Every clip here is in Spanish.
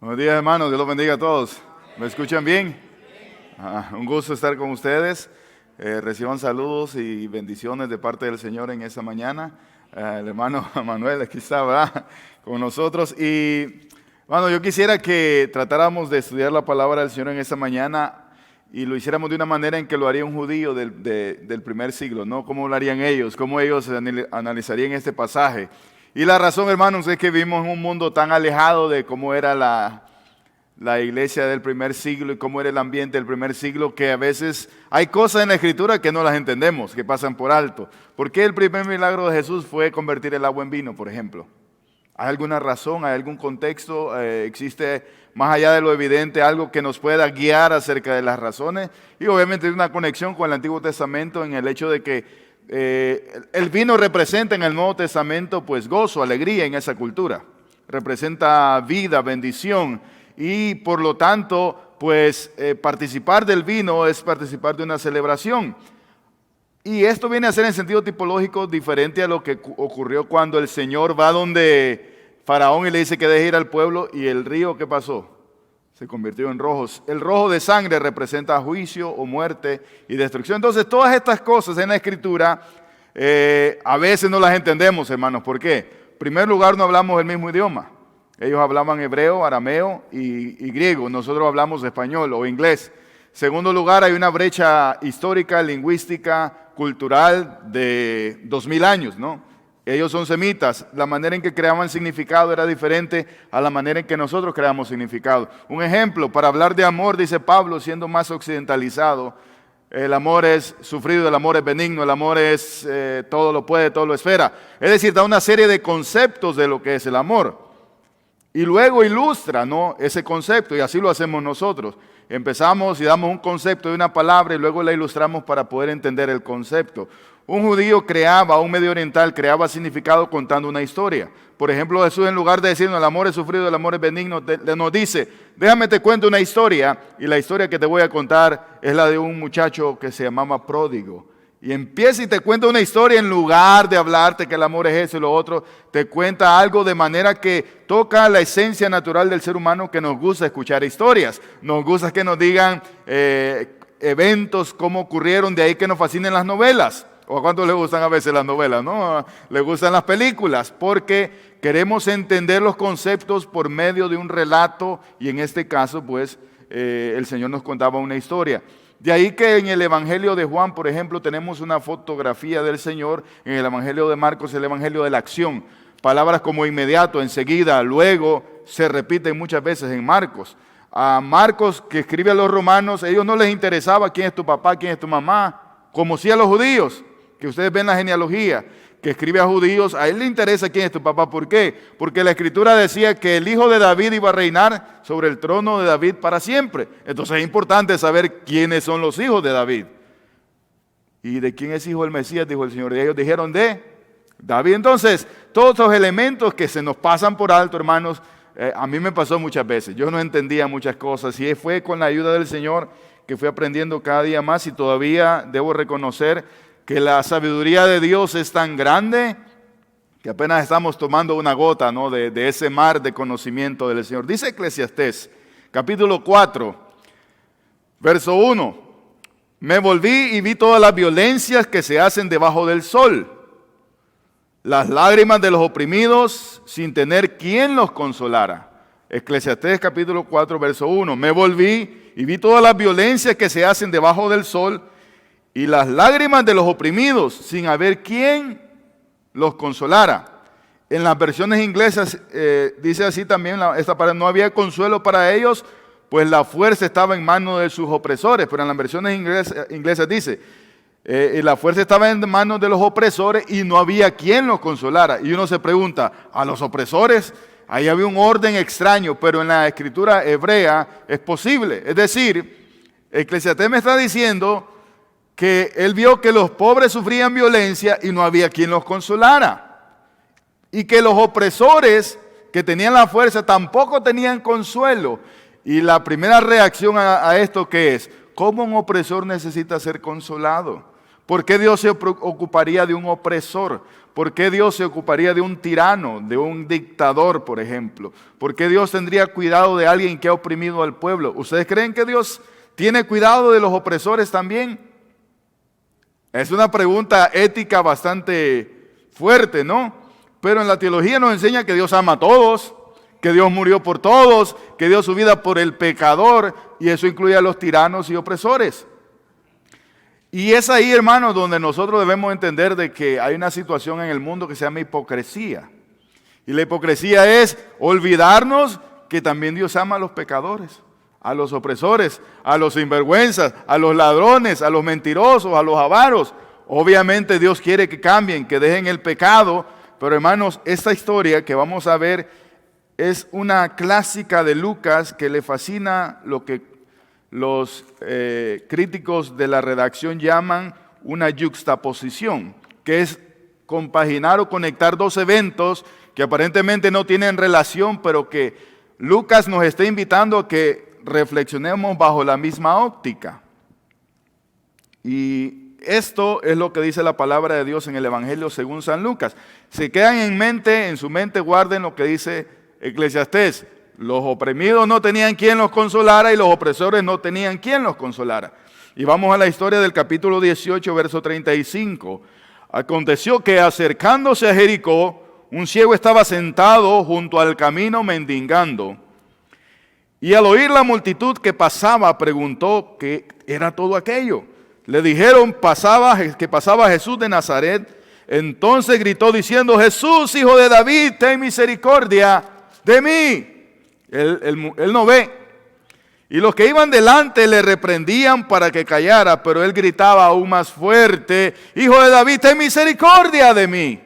Buenos días, hermanos. Dios los bendiga a todos. ¿Me escuchan bien? Un gusto estar con ustedes. Reciban saludos y bendiciones de parte del Señor en esta mañana. El hermano Manuel aquí está, ¿verdad? Con nosotros. Y, bueno, yo quisiera que tratáramos de estudiar la palabra del Señor en esta mañana y lo hiciéramos de una manera en que lo haría un judío del primer siglo, ¿no? ¿Cómo lo harían ellos? ¿Cómo ellos analizarían este pasaje? Y la razón, hermanos, es que vivimos en un mundo tan alejado de cómo era la iglesia del primer siglo y cómo era el ambiente del primer siglo, que a veces hay cosas en la Escritura que no las entendemos, que pasan por alto. ¿Por qué el primer milagro de Jesús fue convertir el agua en vino, por ejemplo? ¿Hay alguna razón? ¿Hay algún contexto? ¿Existe, más allá de lo evidente, algo que nos pueda guiar acerca de las razones? Y obviamente hay una conexión con el Antiguo Testamento en el hecho de que el vino representa en el Nuevo Testamento pues gozo, alegría en esa cultura. Representa vida, bendición y por lo tanto pues participar del vino es participar de una celebración. Y esto viene a ser en sentido tipológico diferente a lo que ocurrió cuando el Señor va donde Faraón y le dice que deje ir al pueblo y el río, ¿qué pasó? Se convirtió en rojos. El rojo de sangre representa juicio o muerte y destrucción. Entonces, todas estas cosas en la Escritura a veces no las entendemos, hermanos. ¿Por qué? En primer lugar, no hablamos el mismo idioma. Ellos hablaban hebreo, arameo y griego. Nosotros hablamos español o inglés. En segundo lugar, hay una brecha histórica, lingüística, cultural de 2000 años, ¿no? Ellos son semitas, la manera en que creaban significado era diferente a la manera en que nosotros creamos significado. Un ejemplo, para hablar de amor, dice Pablo, siendo más occidentalizado, el amor es sufrido, el amor es benigno, el amor es todo lo puede, todo lo espera. Es decir, da una serie de conceptos de lo que es el amor. Y luego ilustra, ¿no?, ese concepto, y así lo hacemos nosotros. Empezamos y damos un concepto de una palabra y luego la ilustramos para poder entender el concepto. Un judío un medio oriental creaba significado contando una historia. Por ejemplo, Jesús, en lugar de decirnos el amor es sufrido, el amor es benigno, nos dice, déjame te cuento una historia, y la historia que te voy a contar es la de un muchacho que se llamaba Pródigo. Y empieza y te cuenta una historia en lugar de hablarte que el amor es eso y lo otro, te cuenta algo de manera que toca la esencia natural del ser humano, que nos gusta escuchar historias. Nos gusta que nos digan eventos, cómo ocurrieron, de ahí que nos fascinen las novelas. ¿O a cuántos les gustan a veces las novelas? ¿No? Les gustan las películas, porque queremos entender los conceptos por medio de un relato, y en este caso, pues, el Señor nos contaba una historia. De ahí que en el Evangelio de Juan, por ejemplo, tenemos una fotografía del Señor. En el Evangelio de Marcos, el Evangelio de la acción. Palabras como inmediato, enseguida, luego, se repiten muchas veces en Marcos. A Marcos, que escribe a los romanos, a ellos no les interesaba quién es tu papá, quién es tu mamá, como sí a los judíos, que ustedes ven la genealogía, que escribe a judíos, a él le interesa quién es tu papá. ¿Por qué? Porque la Escritura decía que el hijo de David iba a reinar sobre el trono de David para siempre. Entonces es importante saber quiénes son los hijos de David. ¿Y de quién es hijo el Mesías? Dijo el Señor. Y ellos dijeron de David. Entonces, todos esos elementos que se nos pasan por alto, hermanos, a mí me pasó muchas veces. Yo no entendía muchas cosas y fue con la ayuda del Señor que fui aprendiendo cada día más, y todavía debo reconocer que la sabiduría de Dios es tan grande que apenas estamos tomando una gota, ¿no?, de ese mar de conocimiento del Señor. Dice Eclesiastés, capítulo 4, verso 1. Me volví y vi todas las violencias que se hacen debajo del sol, las lágrimas de los oprimidos sin tener quien los consolara. Eclesiastés capítulo 4, verso 1. Me volví y vi todas las violencias que se hacen debajo del sol y las lágrimas de los oprimidos sin haber quien los consolara. En las versiones inglesas dice así también esta palabra: no había consuelo para ellos, pues la fuerza estaba en manos de sus opresores. Pero en las versiones inglesas dice, la fuerza estaba en manos de los opresores y no había quien los consolara. Y uno se pregunta, ¿a los opresores? Ahí había un orden extraño, pero en la escritura hebrea es posible. Es decir, Eclesiastés me está diciendo que él vio que los pobres sufrían violencia y no había quien los consolara. Y que los opresores que tenían la fuerza tampoco tenían consuelo. Y la primera reacción a esto, ¿qué es? ¿Cómo un opresor necesita ser consolado? ¿Por qué Dios se ocuparía de un opresor? ¿Por qué Dios se ocuparía de un tirano, de un dictador, por ejemplo? ¿Por qué Dios tendría cuidado de alguien que ha oprimido al pueblo? ¿Ustedes creen que Dios tiene cuidado de los opresores también? Es una pregunta ética bastante fuerte, ¿no? Pero en la teología nos enseña que Dios ama a todos, que Dios murió por todos, que dio su vida por el pecador, y eso incluye a los tiranos y opresores. Y es ahí, hermanos, donde nosotros debemos entender de que hay una situación en el mundo que se llama hipocresía. Y la hipocresía es olvidarnos que también Dios ama a los pecadores, a los opresores, a los sinvergüenzas, a los ladrones, a los mentirosos, a los avaros. Obviamente Dios quiere que cambien, que dejen el pecado, pero hermanos, esta historia que vamos a ver es una clásica de Lucas que le fascina lo que los críticos de la redacción llaman una yuxtaposición, que es compaginar o conectar dos eventos que aparentemente no tienen relación, pero que Lucas nos está invitando a que reflexionemos bajo la misma óptica. Y esto es lo que dice la palabra de Dios en el Evangelio según San Lucas. Se quedan en su mente guarden lo que dice Eclesiastés. Los oprimidos no tenían quien los consolara y los opresores no tenían quien los consolara. Y vamos a la historia del capítulo 18, verso 35. Aconteció que acercándose a Jericó, un ciego estaba sentado junto al camino mendigando. Y al oír la multitud que pasaba, preguntó qué era todo aquello. Le dijeron que pasaba Jesús de Nazaret. Entonces gritó diciendo: Jesús, hijo de David, ten misericordia de mí. Él no ve. Y los que iban delante le reprendían para que callara, pero él gritaba aún más fuerte: Hijo de David, ten misericordia de mí.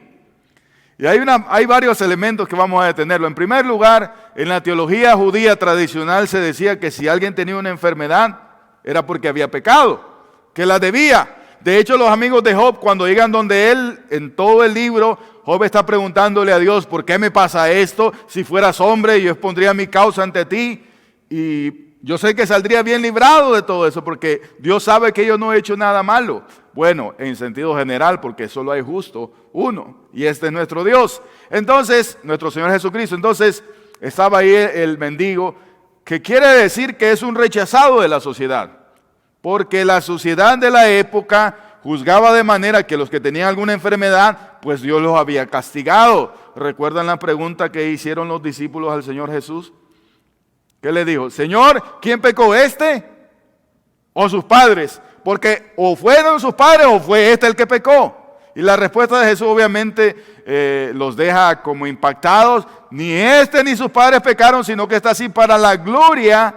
Y hay varios elementos que vamos a detenerlo. En primer lugar, en la teología judía tradicional se decía que si alguien tenía una enfermedad era porque había pecado, que la debía. De hecho, los amigos de Job, cuando llegan donde él, en todo el libro, Job está preguntándole a Dios: ¿por qué me pasa esto? Si fueras hombre, yo expondría mi causa ante ti. Y yo sé que saldría bien librado de todo eso, porque Dios sabe que yo no he hecho nada malo. Bueno, en sentido general, porque solo hay justo uno, y este es nuestro Dios. Entonces, nuestro Señor Jesucristo. Entonces, estaba ahí el mendigo, que quiere decir que es un rechazado de la sociedad. Porque la sociedad de la época juzgaba de manera que los que tenían alguna enfermedad, pues Dios los había castigado. ¿Recuerdan la pregunta que hicieron los discípulos al Señor Jesús? ¿Qué le dijo? Señor, ¿quién pecó, este o sus padres? Porque o fueron sus padres o fue este el que pecó. Y la respuesta de Jesús obviamente los deja como impactados. Ni este ni sus padres pecaron, sino que está así para la gloria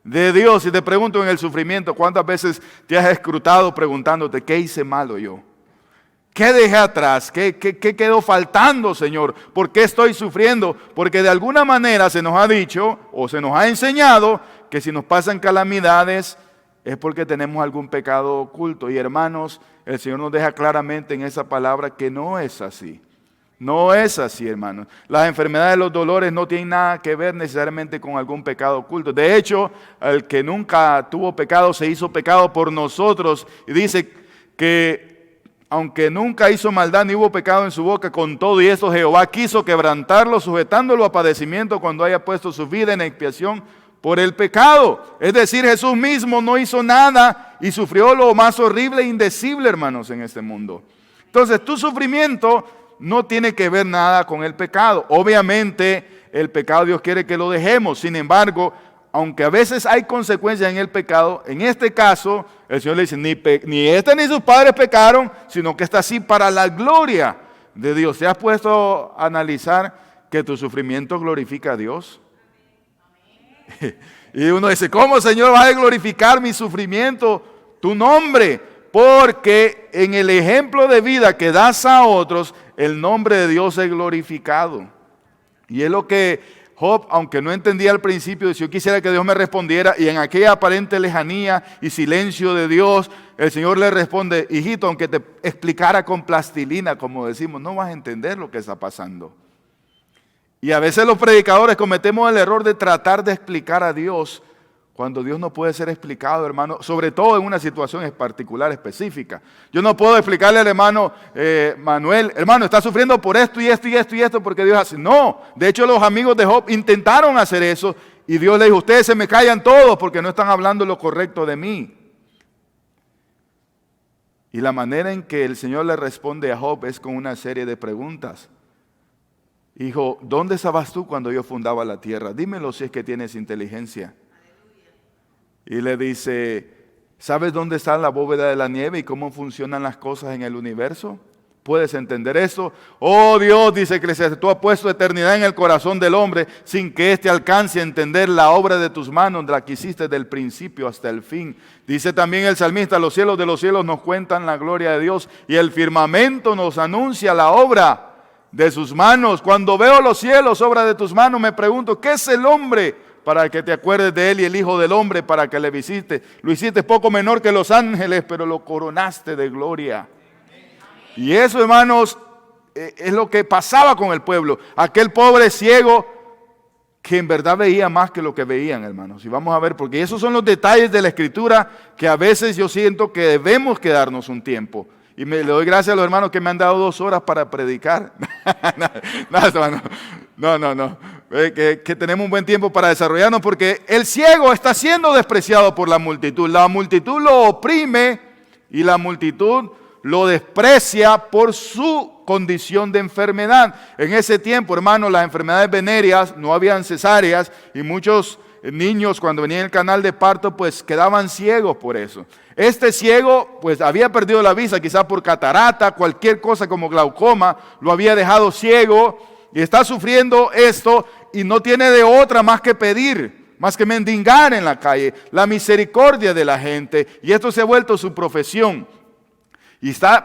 de Dios. Y te pregunto, en el sufrimiento, ¿cuántas veces te has escrutado preguntándote: ¿qué hice malo yo? ¿Qué dejé atrás? ¿Qué quedó faltando, Señor? ¿Por qué estoy sufriendo? Porque de alguna manera se nos ha dicho o se nos ha enseñado que si nos pasan calamidades es porque tenemos algún pecado oculto. Y hermanos, el Señor nos deja claramente en esa palabra que no es así. No es así, hermanos. Las enfermedades, los dolores no tienen nada que ver necesariamente con algún pecado oculto. De hecho, el que nunca tuvo pecado se hizo pecado por nosotros. Y dice que aunque nunca hizo maldad ni hubo pecado en su boca, con todo y eso Jehová quiso quebrantarlo, sujetándolo a padecimiento cuando haya puesto su vida en expiación por el pecado. Es decir, Jesús mismo no hizo nada y sufrió lo más horrible e indecible, hermanos, en este mundo. Entonces, tu sufrimiento no tiene que ver nada con el pecado. Obviamente, el pecado Dios quiere que lo dejemos. Sin embargo, aunque a veces hay consecuencias en el pecado, en este caso, el Señor le dice: ni este ni sus padres pecaron, sino que está así para la gloria de Dios. ¿Te has puesto a analizar que tu sufrimiento glorifica a Dios? Y uno dice: ¿cómo, Señor, vas a glorificar mi sufrimiento, tu nombre? Porque en el ejemplo de vida que das a otros, el nombre de Dios es glorificado. Y es lo que Job, aunque no entendía al principio, decía: yo quisiera que Dios me respondiera. Y en aquella aparente lejanía y silencio de Dios, el Señor le responde: hijito, aunque te explicara con plastilina, como decimos, no vas a entender lo que está pasando. Y a veces los predicadores cometemos el error de tratar de explicar a Dios Cuando Dios no puede ser explicado, hermano, sobre todo en una situación particular, específica. Yo no puedo explicarle al hermano Manuel, hermano, está sufriendo por esto y esto y esto y esto, porque Dios hace. No, de hecho los amigos de Job intentaron hacer eso y Dios le dijo, ustedes se me callan todos porque no están hablando lo correcto de mí. Y la manera en que el Señor le responde a Job es con una serie de preguntas. Hijo, ¿dónde estabas tú cuando yo fundaba la tierra? Dímelo si es que tienes inteligencia. Y le dice, ¿sabes dónde está la bóveda de la nieve y cómo funcionan las cosas en el universo? ¿Puedes entender eso? Oh Dios, dice Eclesiastés, tú has puesto eternidad en el corazón del hombre sin que éste alcance a entender la obra de tus manos, la que hiciste del principio hasta el fin. Dice también el salmista, los cielos de los cielos nos cuentan la gloria de Dios y el firmamento nos anuncia la obra de sus manos. Cuando veo los cielos, obra de tus manos, me pregunto, ¿qué es el hombre para que te acuerdes de él y el hijo del hombre para que le visites? Lo hiciste poco menor que los ángeles, pero lo coronaste de gloria. Y eso, hermanos, es lo que pasaba con el pueblo. Aquel pobre ciego que en verdad veía más que lo que veían, hermanos. Y vamos a ver, porque esos son los detalles de la Escritura que a veces yo siento que debemos quedarnos un tiempo. Y le doy gracias a los hermanos que me han dado 2 horas para predicar. No. Que tenemos un buen tiempo para desarrollarnos, porque el ciego está siendo despreciado por la multitud. La multitud lo oprime y la multitud lo desprecia por su condición de enfermedad. En ese tiempo, hermano, las enfermedades venéreas, no habían cesáreas y muchos niños cuando venían el canal de parto pues quedaban ciegos por eso. Este ciego pues había perdido la vista quizás por catarata, cualquier cosa como glaucoma, lo había dejado ciego y está sufriendo esto y no tiene de otra más que pedir, más que mendigar en la calle, la misericordia de la gente, y esto se ha vuelto su profesión.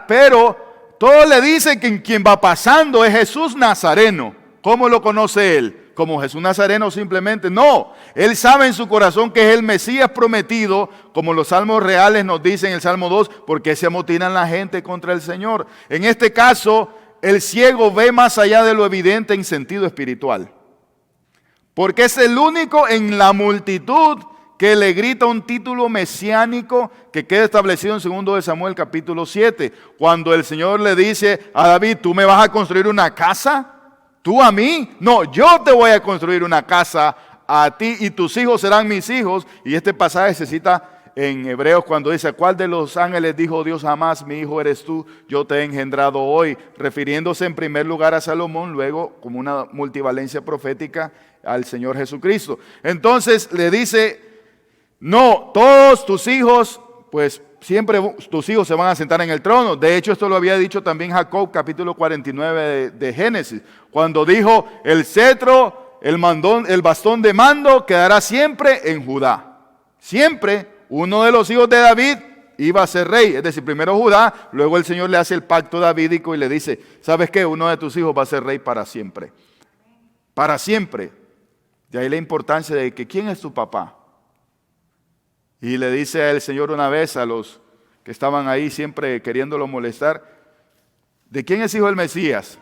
Pero todos le dicen que quien va pasando es Jesús Nazareno. ¿Cómo lo conoce él? ¿Como Jesús Nazareno simplemente? No, él sabe en su corazón que es el Mesías prometido, como los salmos reales nos dicen en el Salmo 2, porque se amotinan la gente contra el Señor. En este caso, el ciego ve más allá de lo evidente en sentido espiritual, porque es el único en la multitud que le grita un título mesiánico que queda establecido en 2 de Samuel capítulo 7, cuando el Señor le dice a David, ¿tú me vas a construir una casa? ¿Tú a mí? No, yo te voy a construir una casa a ti y tus hijos serán mis hijos. Y este pasaje se cita en Hebreos cuando dice, ¿cuál de los ángeles dijo Dios jamás, mi hijo eres tú, yo te he engendrado hoy? Refiriéndose en primer lugar a Salomón, luego como una multivalencia profética al Señor Jesucristo. Entonces le dice, no, todos tus hijos, pues siempre tus hijos se van a sentar en el trono. De hecho, esto lo había dicho también Jacob, capítulo 49 de Génesis, cuando dijo, el cetro, el bastón de mando quedará siempre en Judá. Siempre uno de los hijos de David iba a ser rey, es decir, primero Judá, luego el Señor le hace el pacto davídico y le dice, ¿sabes qué? Uno de tus hijos va a ser rey para siempre. Para siempre. De ahí la importancia de que, ¿quién es tu papá? Y le dice el Señor una vez a los que estaban ahí siempre queriéndolo molestar, ¿de quién es hijo el Mesías?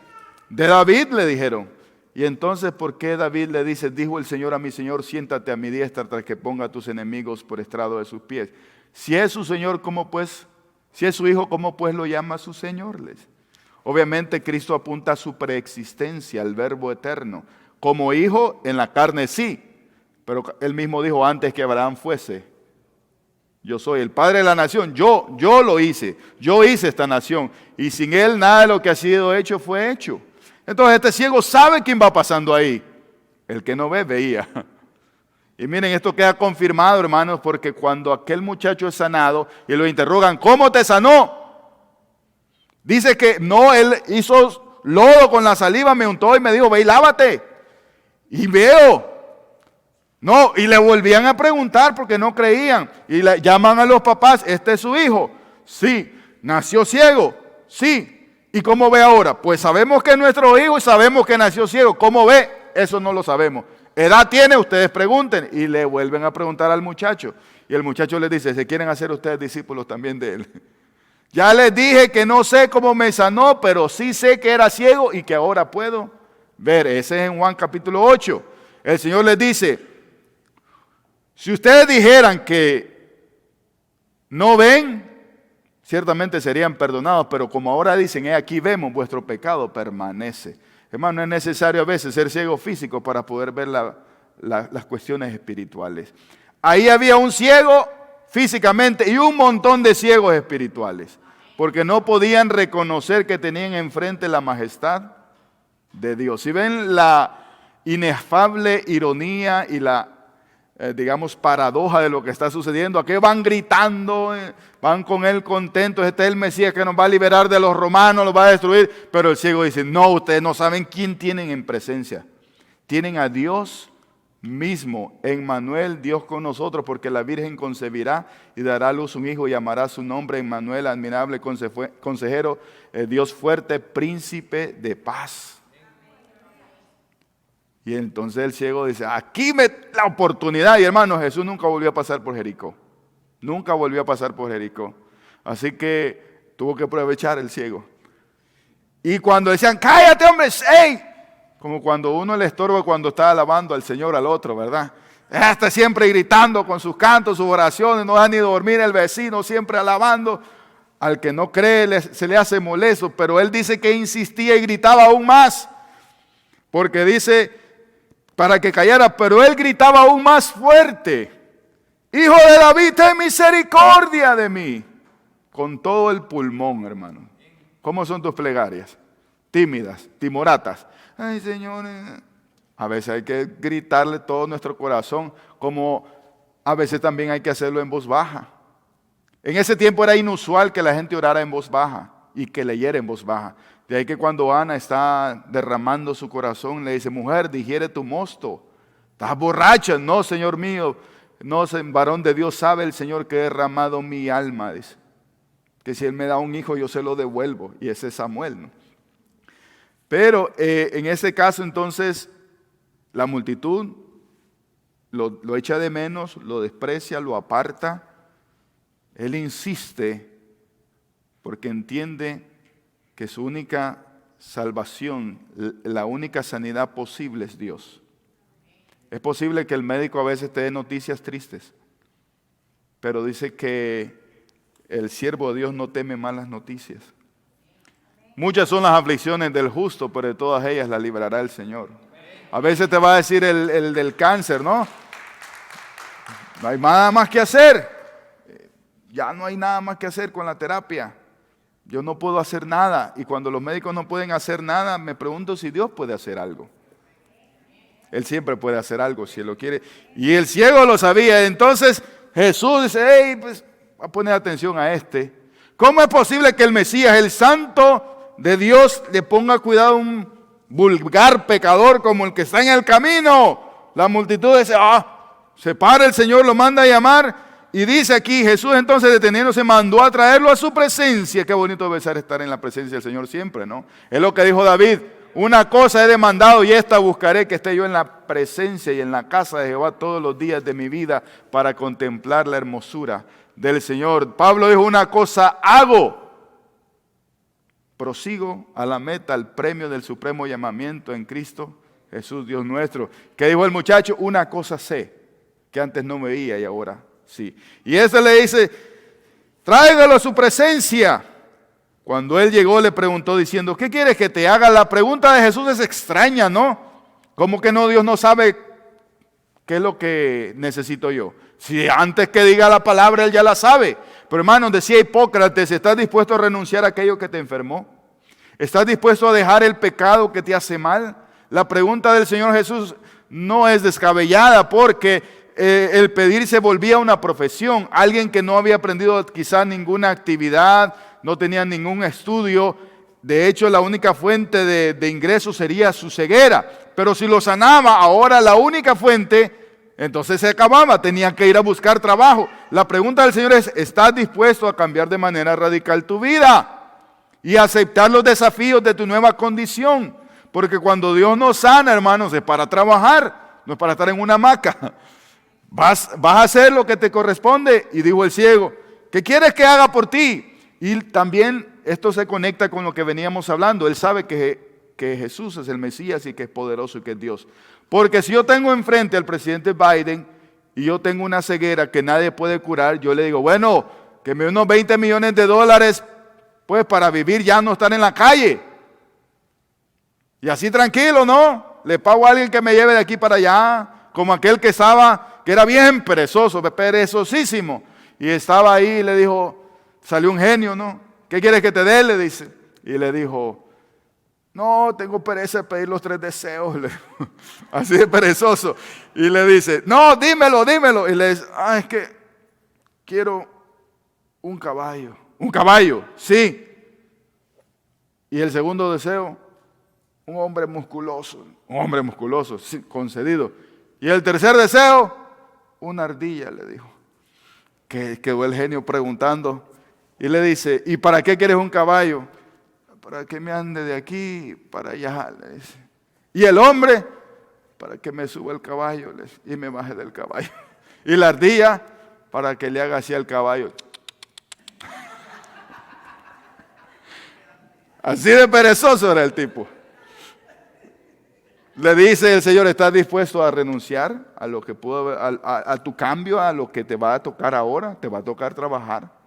De David, le dijeron. Y entonces, ¿por qué David le dice, dijo el Señor a mi Señor, siéntate a mi diestra tras que ponga a tus enemigos por estrado de sus pies? Si es su Señor, ¿cómo pues? Si es su hijo, ¿cómo pues lo llama su Señor? Obviamente Cristo apunta a su preexistencia, al verbo eterno. Como hijo en la carne sí, pero él mismo dijo antes que Abraham fuese. Yo soy el padre de la nación, yo lo hice, yo hice esta nación y sin él nada de lo que ha sido hecho fue hecho. Entonces este ciego sabe quién va pasando ahí, el que no ve, veía. Y miren, esto queda confirmado, hermanos, porque cuando aquel muchacho es sanado y lo interrogan, ¿cómo te sanó? Dice que no, él hizo lodo con la saliva, me untó y me dijo, ve y lávate. Y veo. No, y le volvían a preguntar porque no creían. Y le llaman a los papás, ¿este es su hijo? Sí. ¿Nació ciego? Sí. ¿Y cómo ve ahora? Pues sabemos que es nuestro hijo y sabemos que nació ciego. ¿Cómo ve? Eso no lo sabemos. ¿Edad tiene? Ustedes pregunten. Y le vuelven a preguntar al muchacho. Y el muchacho les dice, ¿se quieren hacer ustedes discípulos también de él? Ya les dije que no sé cómo me sanó, pero sí sé que era ciego y que ahora puedo ver. Ese es en Juan capítulo 8. El Señor les dice, Si ustedes dijeran que no ven, ciertamente serían perdonados, pero como ahora dicen, aquí vemos, vuestro pecado permanece. Hermano, no es necesario a veces ser ciego físico para poder ver las cuestiones espirituales. Ahí había un ciego físicamente y un montón de ciegos espirituales, porque no podían reconocer que tenían enfrente la majestad de Dios. Si ven la inefable ironía y la digamos, paradoja de lo que está sucediendo. Aquí van gritando, van con él contentos, este es el Mesías que nos va a liberar de los romanos, los va a destruir. Pero el ciego dice, no, ustedes no saben quién tienen en presencia. Tienen a Dios mismo, Emmanuel, Dios con nosotros, porque la Virgen concebirá y dará a luz un hijo y llamará su nombre Emmanuel, admirable consejero, Dios fuerte, príncipe de paz. Y entonces el ciego dice, aquí la oportunidad. Y hermano, Jesús nunca volvió a pasar por Jericó. Nunca volvió a pasar por Jericó. Así que tuvo que aprovechar el ciego. Y cuando decían, cállate hombre, ¡ey! Como cuando uno le estorba cuando está alabando al Señor al otro, ¿verdad? Está siempre gritando con sus cantos, sus oraciones, no deja ni dormir el vecino, siempre alabando. Al que no cree se le hace molesto, pero él dice que insistía y gritaba aún más. Porque dice, para que callara, pero él gritaba aún más fuerte, Hijo de David, ten misericordia de mí, con todo el pulmón, hermano. ¿Cómo son tus plegarias? Tímidas, timoratas. Ay, Señor, a veces hay que gritarle todo nuestro corazón, como a veces también hay que hacerlo en voz baja. En ese tiempo era inusual que la gente orara en voz baja y que leyera en voz baja. De ahí que cuando Ana está derramando su corazón, le dice, mujer, digiere tu mosto. ¿Estás borracha? No, Señor mío. No, varón de Dios, sabe el Señor que he derramado mi alma. Dice, que si Él me da un hijo, yo se lo devuelvo. Y ese es Samuel, ¿no? Pero en ese caso, entonces, la multitud lo echa de menos, lo desprecia, lo aparta. Él insiste porque entiende que su única salvación, la única sanidad posible es Dios. Es posible que el médico a veces te dé noticias tristes, pero dice que el siervo de Dios no teme malas noticias. Muchas son las aflicciones del justo, pero de todas ellas la librará el Señor. A veces te va a decir el del cáncer, ¿no? No hay nada más que hacer. Ya no hay nada más que hacer con la terapia. Yo no puedo hacer nada. Y cuando los médicos no pueden hacer nada, me pregunto si Dios puede hacer algo. Él siempre puede hacer algo si Él lo quiere. Y el ciego lo sabía. Entonces Jesús dice, hey, pues va a poner atención a este. ¿Cómo es posible que el Mesías, el santo de Dios, le ponga cuidado a un vulgar pecador como el que está en el camino? La multitud dice, se para el Señor, lo manda a llamar. Y dice aquí, Jesús entonces deteniéndose mandó a traerlo a su presencia. Qué bonito debe ser estar en la presencia del Señor siempre, ¿no? Es lo que dijo David, una cosa he demandado y esta buscaré, que esté yo en la presencia y en la casa de Jehová todos los días de mi vida para contemplar la hermosura del Señor. Pablo dijo, una cosa hago, prosigo a la meta, al premio del supremo llamamiento en Cristo Jesús, Dios nuestro. ¿Qué dijo el muchacho? Una cosa sé, que antes no veía y ahora sí. Y ese le dice, tráigalo a su presencia. Cuando él llegó le preguntó diciendo, ¿qué quieres que te haga? La pregunta de Jesús es extraña, ¿no? ¿Cómo que no? Dios no sabe qué es lo que necesito yo. Si antes que diga la palabra él ya la sabe. Pero hermano, decía Hipócrates, ¿estás dispuesto a renunciar a aquello que te enfermó? ¿Estás dispuesto a dejar el pecado que te hace mal? La pregunta del Señor Jesús no es descabellada porque el pedir se volvía una profesión. Alguien que no había aprendido quizás ninguna actividad, no tenía ningún estudio. De hecho, la única fuente de ingreso sería su ceguera. Pero si lo sanaba, ahora la única fuente, entonces se acababa. Tenía que ir a buscar trabajo. La pregunta del Señor es, ¿estás dispuesto a cambiar de manera radical tu vida? Y aceptar los desafíos de tu nueva condición. Porque cuando Dios nos sana, hermanos, es para trabajar, no es para estar en una hamaca. Vas a hacer lo que te corresponde. Y dijo el ciego, ¿qué quieres que haga por ti? Y también esto se conecta con lo que veníamos hablando. Él sabe que Jesús es el Mesías y que es poderoso y que es Dios. Porque si yo tengo enfrente al presidente Biden y yo tengo una ceguera que nadie puede curar, yo le digo, bueno, que me dé unos 20 millones de dólares, pues para vivir ya no estar en la calle. Y así tranquilo, ¿no? Le pago a alguien que me lleve de aquí para allá, como aquel que estaba, que era bien perezoso, perezosísimo. Y estaba ahí y le dijo, salió un genio, ¿no? ¿Qué quieres que te dé? Le dice. Y le dijo, no, tengo pereza de pedir los 3 deseos. Así de perezoso. Y le dice, no, dímelo, dímelo. Y le dice, es que quiero un caballo. ¿Un caballo? Sí. Y el segundo deseo, un hombre musculoso, sí, concedido. Y el tercer deseo, una ardilla, le dijo. Que quedó el genio preguntando. Y le dice, ¿y para qué quieres un caballo? Para que me ande de aquí para allá, le dice. Y el hombre, para que me suba el caballo y me baje del caballo. Y la ardilla, para que le haga así al caballo. Así de perezoso era el tipo. Le dice el Señor, ¿estás dispuesto a renunciar a lo que pudo, a tu cambio, a lo que te va a tocar ahora? Te va a tocar trabajar.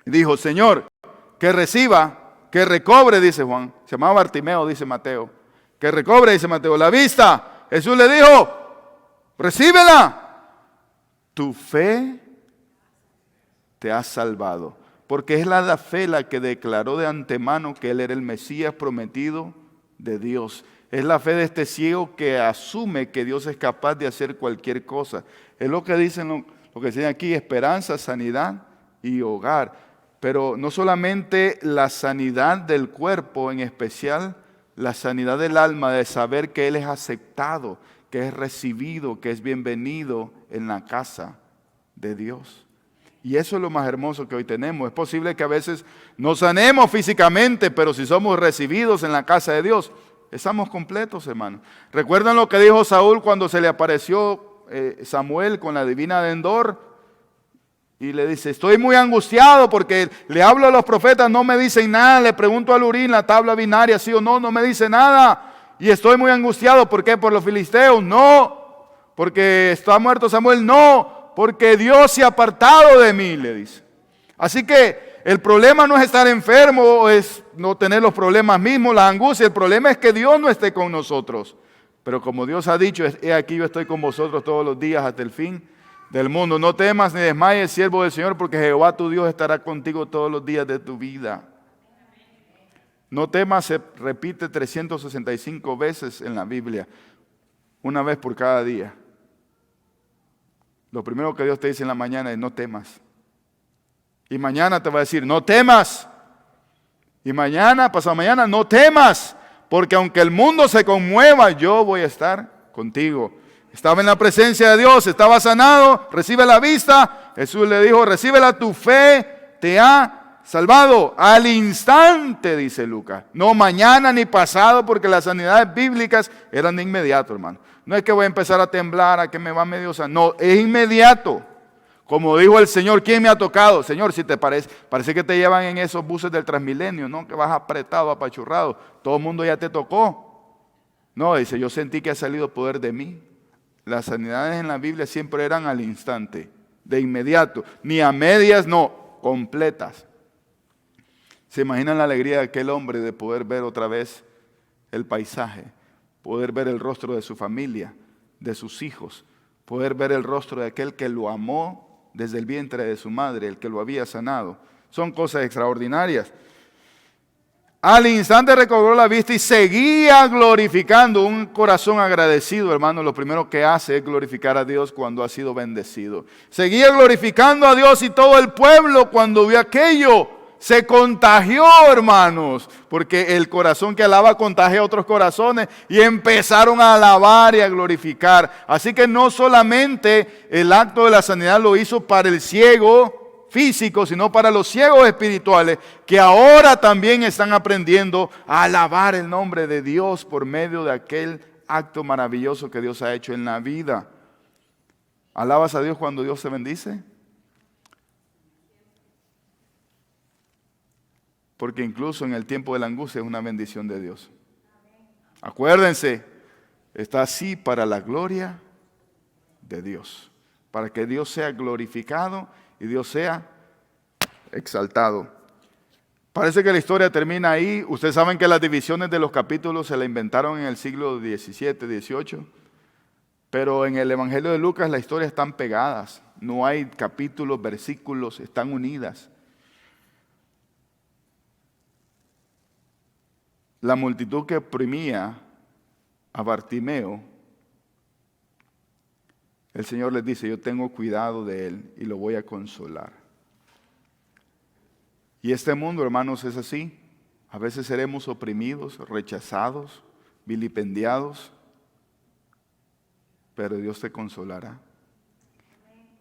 Dijo, Señor, que reciba, que recobre, dice Juan. Se llamaba Bartimeo, dice Mateo. Que recobre, dice Mateo, la vista. Jesús le dijo, recíbela. Tu fe te ha salvado. Porque es la fe la que declaró de antemano que Él era el Mesías prometido de Dios. Es la fe de este ciego que asume que Dios es capaz de hacer cualquier cosa. Es lo que dicen, lo que dicen aquí, esperanza, sanidad y hogar. Pero no solamente la sanidad del cuerpo, en especial la sanidad del alma, de saber que Él es aceptado, que es recibido, que es bienvenido en la casa de Dios. Y eso es lo más hermoso que hoy tenemos. Es posible que a veces no sanemos físicamente, pero si somos recibidos en la casa de Dios, estamos completos, hermanos. ¿Recuerdan lo que dijo Saúl cuando se le apareció Samuel con la divina de Endor? Y le dice, estoy muy angustiado porque le hablo a los profetas, no me dicen nada. Le pregunto al Urín, la tabla binaria, sí o no, no me dice nada. Y estoy muy angustiado, ¿por qué? ¿Por los filisteos? No. ¿Porque está muerto Samuel? No. Porque Dios se ha apartado de mí, le dice. Así que el problema no es estar enfermo, es no tener los problemas mismos, la angustia. El problema es que Dios no esté con nosotros. Pero como Dios ha dicho, he aquí yo estoy con vosotros todos los días hasta el fin del mundo. No temas ni desmayes, siervo del Señor, porque Jehová tu Dios estará contigo todos los días de tu vida. No temas se repite 365 veces en la Biblia, una vez por cada día. Lo primero que Dios te dice en la mañana es no temas. Y mañana te va a decir no temas. Y mañana, pasado mañana, no temas, porque aunque el mundo se conmueva, yo voy a estar contigo. Estaba en la presencia de Dios, estaba sanado, recibe la vista. Jesús le dijo, recíbela, tu fe te ha salvado. Al instante, dice Lucas. No mañana ni pasado, porque las sanidades bíblicas eran de inmediato, hermano. No es que voy a empezar a temblar, a que me va medio sano. No, es inmediato. Como dijo el Señor, ¿quién me ha tocado? Señor, si te parece que te llevan en esos buses del Transmilenio, ¿no? Que vas apretado, apachurrado. Todo el mundo ya te tocó. No, dice, yo sentí que ha salido poder de mí. Las sanidades en la Biblia siempre eran al instante, de inmediato, ni a medias, no, completas. ¿Se imaginan la alegría de aquel hombre de poder ver otra vez el paisaje, poder ver el rostro de su familia, de sus hijos, poder ver el rostro de aquel que lo amó desde el vientre de su madre, el que lo había sanado? Son cosas extraordinarias. Al instante recobró la vista y seguía glorificando. Un corazón agradecido, hermano, lo primero que hace es glorificar a Dios cuando ha sido bendecido. Seguía glorificando a Dios y todo el pueblo cuando vio aquello se contagió, hermanos, porque el corazón que alaba contagia a otros corazones y empezaron a alabar y a glorificar. Así que no solamente el acto de la sanidad lo hizo para el ciego físico, sino para los ciegos espirituales que ahora también están aprendiendo a alabar el nombre de Dios por medio de aquel acto maravilloso que Dios ha hecho en la vida. ¿Alabas a Dios cuando Dios te bendice? Porque incluso en el tiempo de la angustia es una bendición de Dios. Acuérdense, está así para la gloria de Dios, para que Dios sea glorificado y Dios sea exaltado. Parece que la historia termina ahí. Ustedes saben que las divisiones de los capítulos se la inventaron en el siglo XVII, XVIII, pero en el Evangelio de Lucas las historias están pegadas. No hay capítulos, versículos, están unidas. La multitud que oprimía a Bartimeo, el Señor les dice, yo tengo cuidado de él y lo voy a consolar. Y este mundo, hermanos, es así. A veces seremos oprimidos, rechazados, vilipendiados, pero Dios te consolará.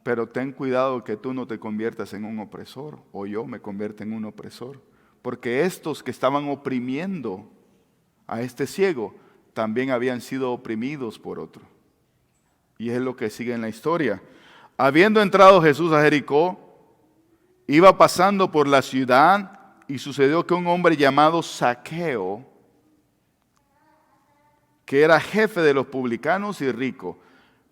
Pero ten cuidado que tú no te conviertas en un opresor, o yo me convierta en un opresor. Porque estos que estaban oprimiendo a este ciego, también habían sido oprimidos por otro. Y es lo que sigue en la historia. Habiendo entrado Jesús a Jericó, iba pasando por la ciudad y sucedió que un hombre llamado Zaqueo, que era jefe de los publicanos y rico.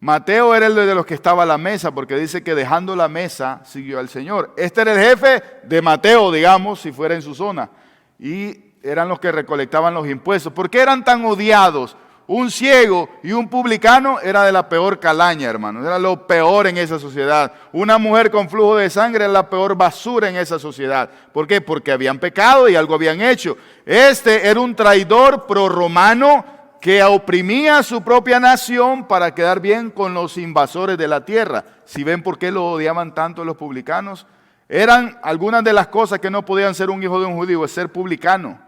Mateo era el de los que estaba a la mesa, porque dice que dejando la mesa siguió al Señor. Este era el jefe de Mateo, digamos, si fuera en su zona. Y eran los que recolectaban los impuestos. ¿Por qué eran tan odiados? Un ciego y un publicano era de la peor calaña, hermanos. Era lo peor en esa sociedad. Una mujer con flujo de sangre era la peor basura en esa sociedad. ¿Por qué? Porque habían pecado y algo habían hecho. Este era un traidor prorromano que oprimía a su propia nación para quedar bien con los invasores de la tierra. Si ven por qué lo odiaban tanto los publicanos, eran algunas de las cosas que no podían ser un hijo de un judío, es ser publicano,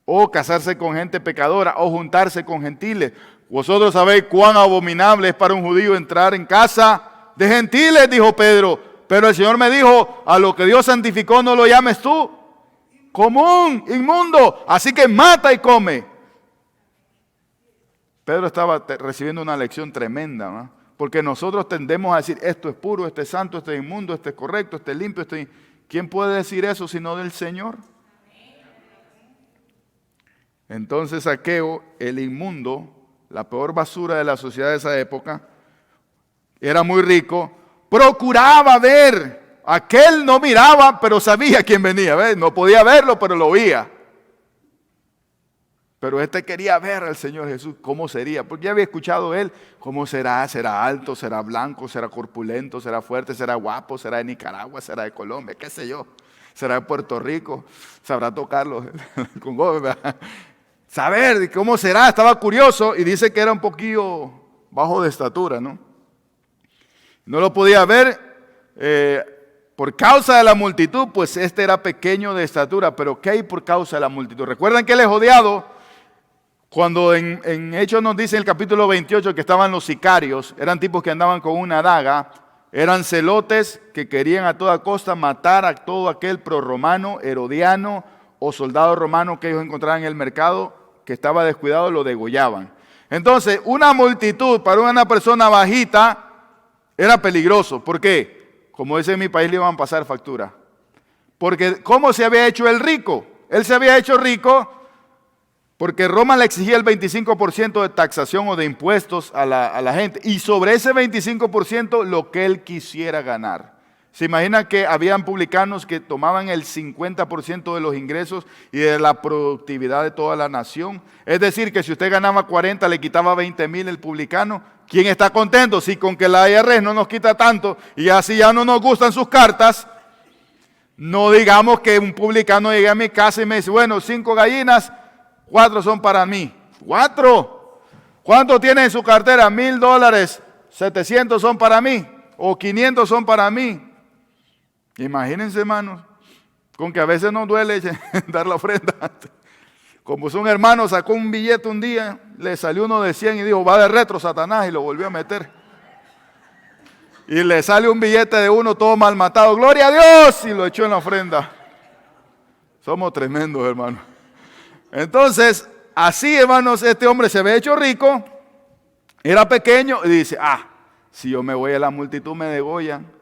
o casarse con gente pecadora, o juntarse con gentiles. Vosotros sabéis cuán abominable es para un judío entrar en casa de gentiles, dijo Pedro. Pero el Señor me dijo, a lo que Dios santificó no lo llames tú común, inmundo, así que mata y come. Pedro estaba recibiendo una lección tremenda, ¿no? Porque nosotros tendemos a decir, esto es puro, esto es santo, esto es inmundo, esto es correcto, esto es limpio, ¿quién puede decir eso sino del Señor? Entonces Zaqueo, el inmundo, la peor basura de la sociedad de esa época, era muy rico, procuraba ver, aquel no miraba, pero sabía quién venía, ¿ves? No podía verlo, pero lo oía. Pero este quería ver al Señor Jesús, cómo sería, porque ya había escuchado él, cómo será, será alto, será blanco, será corpulento, será fuerte, será guapo, será de Nicaragua, será de Colombia, qué sé yo, será de Puerto Rico, sabrá tocarlo con gobe, saber cómo será, estaba curioso y dice que era un poquillo bajo de estatura, ¿no? No lo podía ver por causa de la multitud, pues este era pequeño de estatura, pero ¿qué hay por causa de la multitud? Recuerdan que él es odiado. Cuando en Hechos nos dice en el capítulo 28 que estaban los sicarios, eran tipos que andaban con una daga, eran celotes que querían a toda costa matar a todo aquel prorromano, herodiano o soldado romano que ellos encontraban en el mercado, que estaba descuidado, lo degollaban. Entonces, una multitud para una persona bajita era peligroso. ¿Por qué? Como dice en mi país, le iban a pasar factura. Porque ¿cómo se había hecho el rico? Él se había hecho rico porque Roma le exigía el 25% de taxación o de impuestos a la gente. Y sobre ese 25% lo que él quisiera ganar. ¿Se imagina que habían publicanos que tomaban el 50% de los ingresos y de la productividad de toda la nación? Es decir, que si usted ganaba 40, le quitaba 20,000 el publicano. ¿Quién está contento? Si con que la IRS no nos quita tanto y así ya no nos gustan sus cartas, no digamos que un publicano llegue a mi casa y me dice, bueno, 5 gallinas, 4 son para mí. 4. ¿Cuánto tiene en su cartera? $1,000. 700 son para mí. O 500 son para mí. Imagínense, hermanos, con que a veces nos duele dar la ofrenda. Como un hermano sacó un billete un día, le salió uno de 100 y dijo, va de retro Satanás, y lo volvió a meter. Y le sale un billete de uno todo mal matado, gloria a Dios, y lo echó en la ofrenda. Somos tremendos, hermanos. Entonces, así, hermanos, este hombre se había hecho rico, era pequeño, y dice, si yo me voy a la multitud me degollan.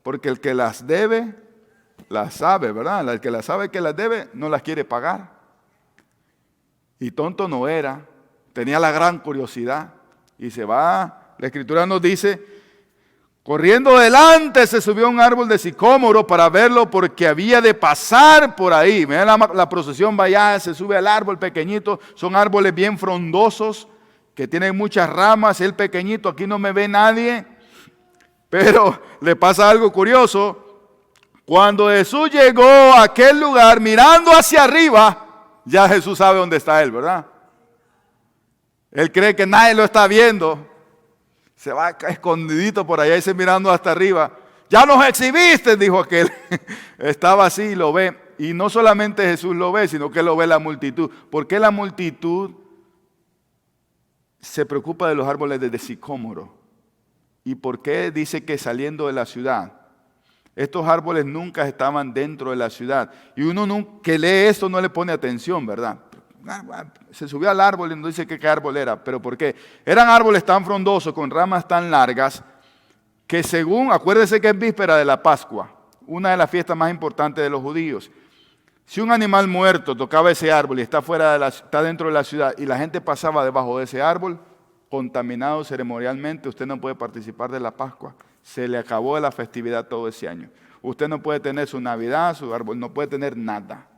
Porque el que las debe, las sabe, ¿verdad? El que las sabe que las debe, no las quiere pagar. Y tonto no era, tenía la gran curiosidad. Y se va La Escritura nos dice, corriendo delante se subió a un árbol de sicómoro para verlo porque había de pasar por ahí. Miren, la procesión va allá, se sube al árbol pequeñito. Son árboles bien frondosos que tienen muchas ramas. El pequeñito, aquí no me ve nadie. Pero le pasa algo curioso. Cuando Jesús llegó a aquel lugar mirando hacia arriba, ya Jesús sabe dónde está él, ¿verdad? Él cree que nadie lo está viendo. Se va escondidito por allá y se mirando hasta arriba. Ya nos exhibiste, dijo aquel. Estaba así y lo ve. Y no solamente Jesús lo ve, sino que lo ve la multitud. ¿Por qué la multitud se preocupa de los árboles de sicómoro? ¿Y por qué dice que saliendo de la ciudad? Estos árboles nunca estaban dentro de la ciudad. Y uno que lee esto no le pone atención, ¿verdad? Se subió al árbol y no dice qué árbol era. ¿Pero por qué? Eran árboles tan frondosos, con ramas tan largas, que según, acuérdese que es víspera de la Pascua, una de las fiestas más importantes de los judíos. Si un animal muerto tocaba ese árbol y está dentro de la ciudad y la gente pasaba debajo de ese árbol, contaminado ceremonialmente, usted no puede participar de la Pascua. Se le acabó la festividad todo ese año. Usted no puede tener su Navidad, su árbol, no puede tener nada.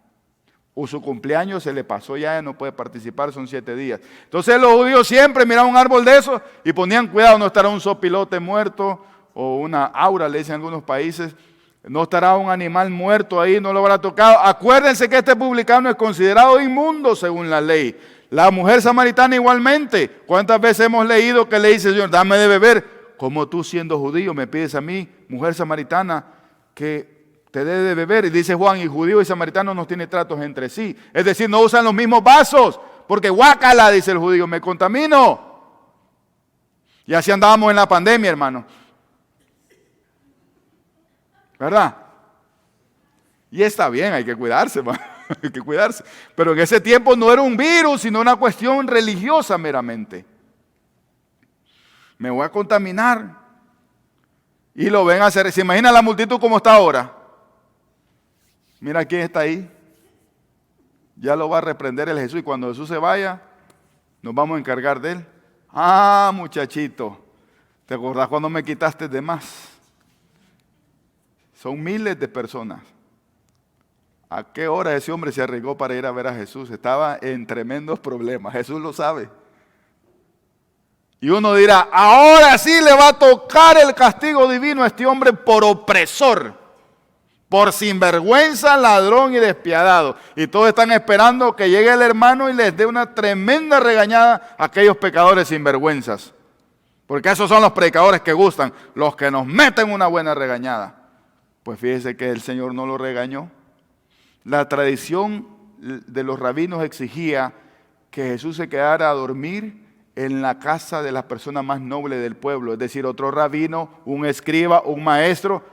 O su cumpleaños se le pasó ya no puede participar, son 7 días. Entonces los judíos siempre miraban un árbol de esos y ponían cuidado, no estará un sopilote muerto o una aura, le dicen en algunos países, no estará un animal muerto ahí, no lo habrá tocado. Acuérdense que este publicano es considerado inmundo según la ley. La mujer samaritana igualmente. ¿Cuántas veces hemos leído que le dice, Señor, dame de beber? Como tú siendo judío me pides a mí, mujer samaritana, que te dé de beber. Y dice Juan, y judío y samaritano no tienen tratos entre sí. Es decir, no usan los mismos vasos, porque guácala, dice el judío, me contamino. Y así andábamos en la pandemia, hermano. ¿Verdad? Y está bien, hay que cuidarse, hermano. Hay que cuidarse. Pero en ese tiempo no era un virus, sino una cuestión religiosa meramente. Me voy a contaminar. Y lo ven hacer. ¿Se imagina la multitud como está ahora? Mira quién está ahí. Ya lo va a reprender el Jesús. Y cuando Jesús se vaya, nos vamos a encargar de él. Ah, muchachito, ¿te acordás cuando me quitaste de más? Son miles de personas. ¿A qué hora ese hombre se arriesgó para ir a ver a Jesús? Estaba en tremendos problemas. Jesús lo sabe. Y uno dirá, ahora sí le va a tocar el castigo divino a este hombre por opresor, por sinvergüenza, ladrón y despiadado. Y todos están esperando que llegue el hermano y les dé una tremenda regañada a aquellos pecadores sinvergüenzas. Porque esos son los predicadores que gustan, los que nos meten una buena regañada. Pues fíjese que el Señor no lo regañó. La tradición de los rabinos exigía que Jesús se quedara a dormir en la casa de las personas más nobles del pueblo, es decir, otro rabino, un escriba, un maestro,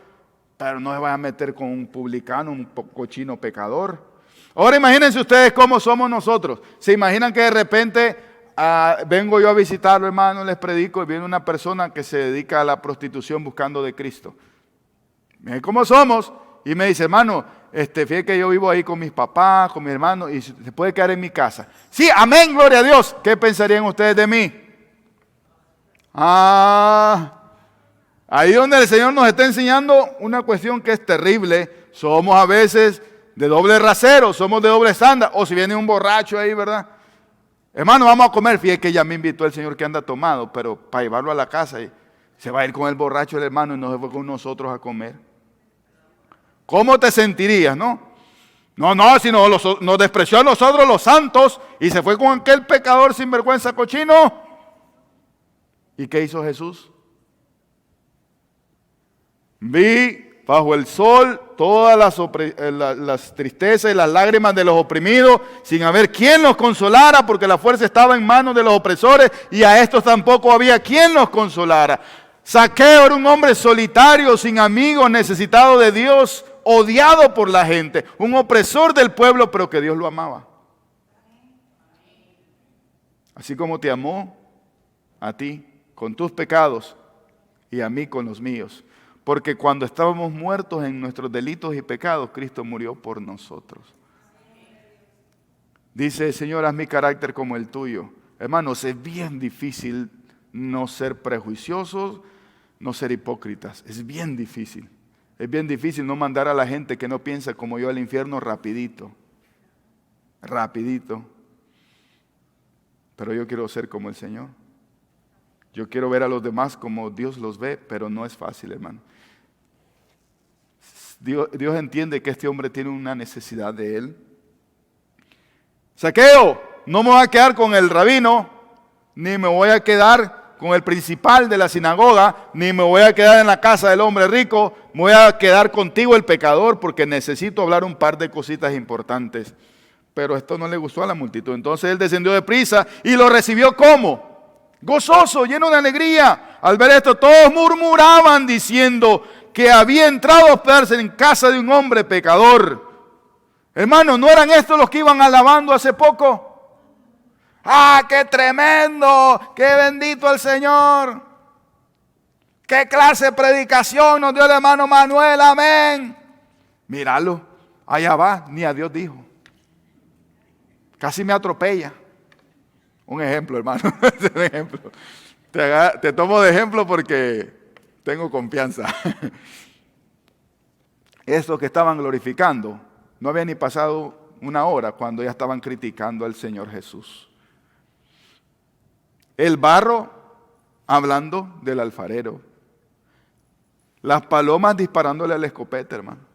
pero no se vaya a meter con un publicano, un cochino pecador. Ahora imagínense ustedes cómo somos nosotros. ¿Se imaginan que de repente vengo yo a visitarlo, hermano, les predico y viene una persona que se dedica a la prostitución buscando de Cristo? Miren cómo somos. Y me dice, hermano, fíjate que yo vivo ahí con mis papás, con mis hermanos, y se puede quedar en mi casa. Sí, amén, gloria a Dios. ¿Qué pensarían ustedes de mí? Ahí donde el Señor nos está enseñando una cuestión que es terrible. Somos a veces de doble rasero, somos de doble estándar. O si viene un borracho ahí, ¿verdad? Hermano, vamos a comer. Fíjate que ya me invitó el Señor que anda tomado, pero para llevarlo a la casa, y se va a ir con el borracho el hermano y no se fue con nosotros a comer. ¿Cómo te sentirías, no? No, si nos despreció a nosotros los santos y se fue con aquel pecador sinvergüenza cochino. ¿Y qué hizo Jesús? Vi bajo el sol todas las tristezas y las lágrimas de los oprimidos, sin haber quien los consolara, porque la fuerza estaba en manos de los opresores y a estos tampoco había quien los consolara. Zaqueo era un hombre solitario, sin amigos, necesitado de Dios, odiado por la gente, un opresor del pueblo, pero que Dios lo amaba. Así como te amó a ti con tus pecados y a mí con los míos. Porque cuando estábamos muertos en nuestros delitos y pecados, Cristo murió por nosotros. Dice, Señor, haz mi carácter como el tuyo. Hermanos, es bien difícil no ser prejuiciosos, no ser hipócritas. Es bien difícil. Es bien difícil no mandar a la gente que no piensa como yo al infierno rapidito. Rapidito. Pero yo quiero ser como el Señor. Yo quiero ver a los demás como Dios los ve, pero no es fácil, hermano. Dios entiende que este hombre tiene una necesidad de él. Zaqueo, no me voy a quedar con el rabino, ni me voy a quedar con el principal de la sinagoga, ni me voy a quedar en la casa del hombre rico, me voy a quedar contigo el pecador porque necesito hablar un par de cositas importantes. Pero esto no le gustó a la multitud. Entonces él descendió deprisa y lo recibió ¿cómo? Gozoso, lleno de alegría. Al ver esto todos murmuraban diciendo que había entrado a hospedarse en casa de un hombre pecador. Hermanos, ¿no eran estos los que iban alabando hace poco? ¡Ah, qué tremendo! ¡Qué bendito el Señor! ¡Qué clase de predicación nos dio el hermano Manuel! ¡Amén! Míralo, allá va, ni a Dios dijo. Casi me atropella. Un ejemplo, hermano. Un ejemplo. Te tomo de ejemplo porque tengo confianza. Estos que estaban glorificando, no había ni pasado una hora cuando ya estaban criticando al Señor Jesús. El barro hablando del alfarero. Las palomas disparándole a la escopeta, hermano.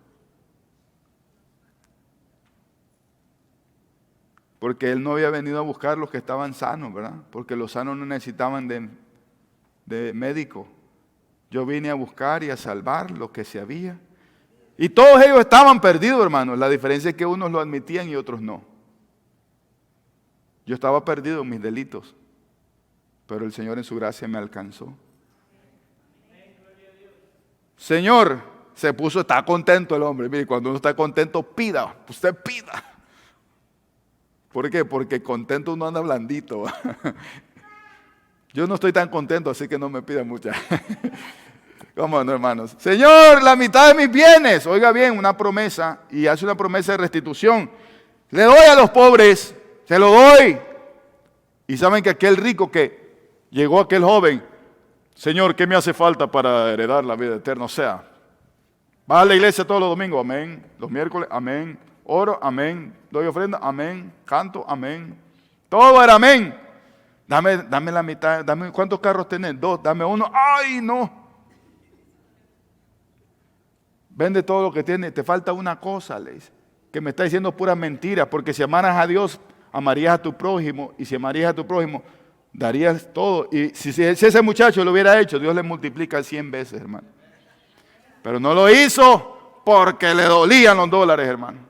Porque él no había venido a buscar los que estaban sanos, ¿verdad? Porque los sanos no necesitaban de médico. Yo vine a buscar y a salvar lo que se había. Y todos ellos estaban perdidos, hermanos. La diferencia es que unos lo admitían y otros no. Yo estaba perdido en mis delitos, pero el Señor en su gracia me alcanzó. Señor, se puso, está contento el hombre. Mire, cuando uno está contento, pida, usted pida. ¿Por qué? Porque contento uno anda blandito. Yo no estoy tan contento, así que no me pida mucha. ¿Cómo no, hermanos? Señor, la mitad de mis bienes. Oiga bien, una promesa, y hace una promesa de restitución. Le doy a los pobres, se lo doy. Y saben que aquel rico que llegó aquel joven, Señor, ¿qué me hace falta para heredar la vida eterna? O sea, va a la iglesia todos los domingos, amén. Los miércoles, amén. Oro, amén. Doy ofrenda, amén. Canto, amén. Todo era amén. Dame la mitad. Dame, ¿cuántos carros tenés? 2. Dame uno. ¡Ay, no! Vende todo lo que tienes. Te falta una cosa, le dice. Que me está diciendo pura mentira. Porque si amaras a Dios, amarías a tu prójimo. Y si amarías a tu prójimo, darías todo. Y si ese muchacho lo hubiera hecho, Dios le multiplica 100 veces, hermano. Pero no lo hizo porque le dolían los dólares, hermano.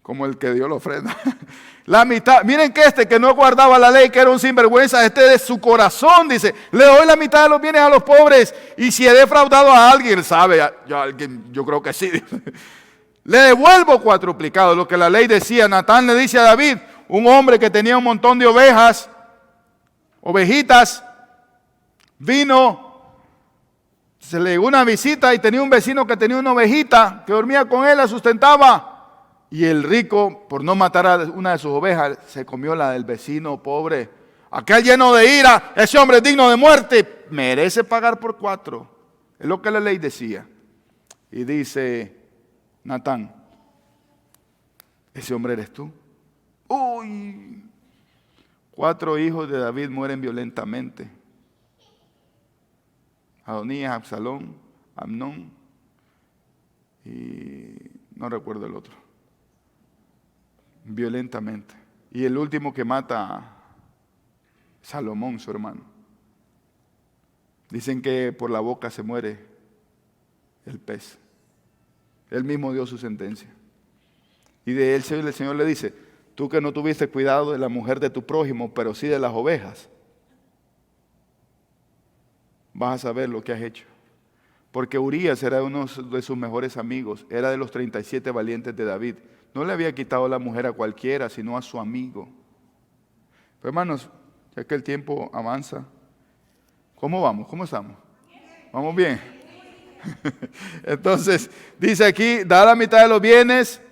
Como el que dio la ofrenda. La mitad, miren que no guardaba la ley, que era un sinvergüenza, de su corazón dice, le doy la mitad de los bienes a los pobres, y si he defraudado a alguien, sabe, yo creo que sí, le devuelvo cuatruplicado. Lo que la ley decía. Natán le dice a David, un hombre que tenía un montón de ovejitas, vino, se le dio una visita y tenía un vecino que tenía una ovejita, que dormía con él, la sustentaba. Y el rico, por no matar a una de sus ovejas, se comió la del vecino pobre. Aquel lleno de ira, ese hombre es digno de muerte, merece pagar por 4. Es lo que la ley decía. Y dice Natán, ese hombre eres tú. Uy, 4 hijos de David mueren violentamente. Adonías, Absalón, Amnón y no recuerdo el otro. Violentamente. Y el último que mata a Salomón, su hermano. Dicen que por la boca se muere el pez. Él mismo dio su sentencia. Y de él el Señor le dice, tú que no tuviste cuidado de la mujer de tu prójimo, pero sí de las ovejas, vas a saber lo que has hecho. Porque Urías era uno de sus mejores amigos, era de los 37 valientes de David. No le había quitado la mujer a cualquiera, sino a su amigo. Pero hermanos, ya que el tiempo avanza, ¿cómo vamos? ¿Cómo estamos? ¿Vamos bien? Entonces, dice aquí, da la mitad de los bienes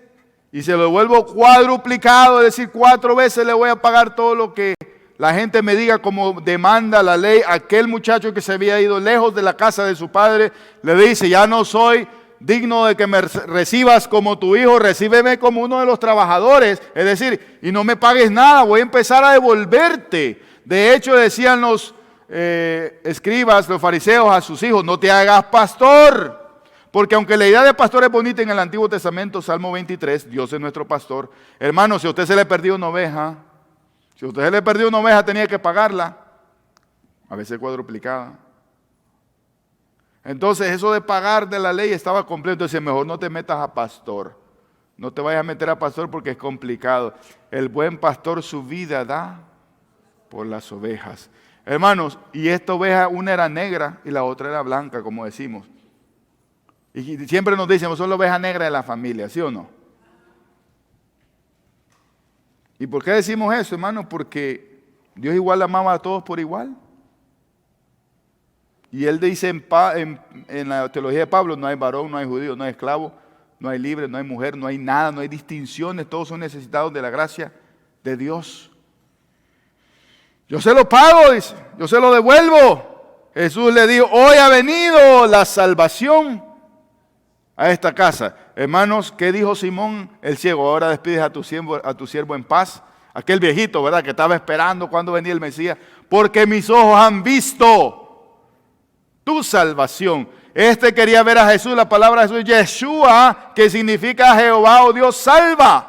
y se lo devuelvo cuadruplicado, es decir, 4 veces le voy a pagar todo lo que la gente me diga como demanda la ley, aquel muchacho que se había ido lejos de la casa de su padre, le dice, ya no soy digno de que me recibas como tu hijo, recíbeme como uno de los trabajadores, es decir, y no me pagues nada, voy a empezar a devolverte. De hecho, decían los escribas, los fariseos a sus hijos, no te hagas pastor, porque aunque la idea de pastor es bonita en el Antiguo Testamento, Salmo 23, Dios es nuestro pastor. Hermano, si a usted se le perdió una oveja, tenía que pagarla, a veces cuadruplicada. Entonces eso de pagar de la ley estaba completo. Entonces mejor no te metas a pastor. No te vayas a meter a pastor porque es complicado. El buen pastor su vida da por las ovejas. Hermanos, y esta oveja, una era negra y la otra era blanca, como decimos. Y siempre nos dicen, son la oveja negra de la familia, ¿sí o no? ¿Y por qué decimos eso, hermano? Porque Dios igual amaba a todos por igual. Y Él dice en la teología de Pablo, no hay varón, no hay judío, no hay esclavo, no hay libre, no hay mujer, no hay nada, no hay distinciones, todos son necesitados de la gracia de Dios. Yo se lo pago, dice, yo se lo devuelvo. Jesús le dijo, hoy ha venido la salvación a esta casa. Hermanos, ¿qué dijo Simón el ciego? Ahora despides a tu siervo en paz. Aquel viejito, ¿verdad? Que estaba esperando cuando venía el Mesías. Porque mis ojos han visto tu salvación. Este quería ver a Jesús, la palabra de Jesús, Yeshua, que significa Jehová o Dios salva.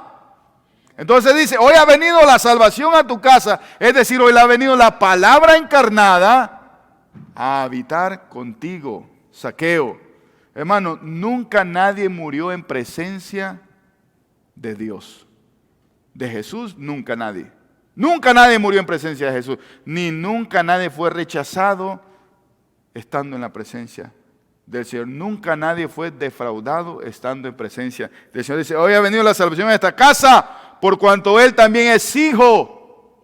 Entonces dice, hoy ha venido la salvación a tu casa, es decir, hoy le ha venido la palabra encarnada a habitar contigo. Zaqueo. Hermano, nunca nadie murió en presencia de Dios. De Jesús, nunca nadie. Nunca nadie murió en presencia de Jesús. Ni nunca nadie fue rechazado estando en la presencia del Señor. Nunca nadie fue defraudado estando en presencia del Señor. Dice, hoy ha venido la salvación a esta casa, por cuanto Él también es hijo